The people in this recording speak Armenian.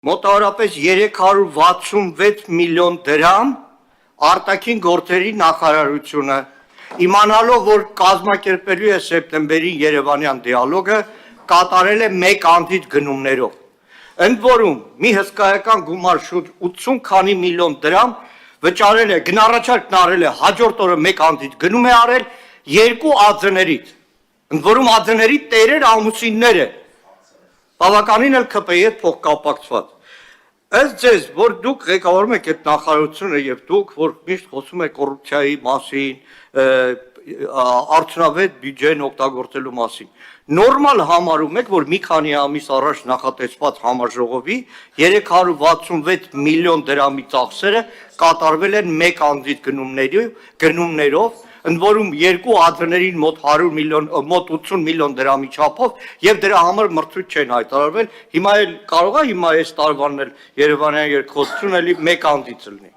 մոտավորապես 366 միլիոն դրամ արտաքին գործերի նախարարությունը, իմանալով, որ կազմակերպելու է սեպտեմբերին Երևանյան դիալոգը, կատարել է մեկ անդիդ գնումներով։ Ընդ որում, մի հսկայական գումար շուտ 80 քանի միլիոն դրամ վճարել է, գնառաչարկն արել է, հաջորդ օրը մեկ անդիդ գնում է արել երկու ԱՁ-ներից, ընդ որում ԱՁ-ների տերեր ամուսինները, բավականին էլ ԿՊ-ի հետ փոխկապակցված։ Ըստ ձեզ, որ դուք ղեկավարում եք այդ նախարարությունը եւ դուք, որ միշտ խոսում եք կոռուպցիայի մասին, արդյունավետ բյուջեն օգտագործելու մասին, նորմալ համարում եք, որ մի քանի ամիս առաջ նախատեսված համաժողովի 366 միլիոն դրամի ծախսերը կատարվել են մեկ անդիդ գնումներով, ընդ որում երկու ԱԶ-ներին մոտ 80 միլիոն դրամի չափով եւ դրա համար մրցույթ չեն հայտարարվել, հիմա էլ կարող է այս տարվանն էլ Երևանյան երկխոսությունը մեկ անդից լինի։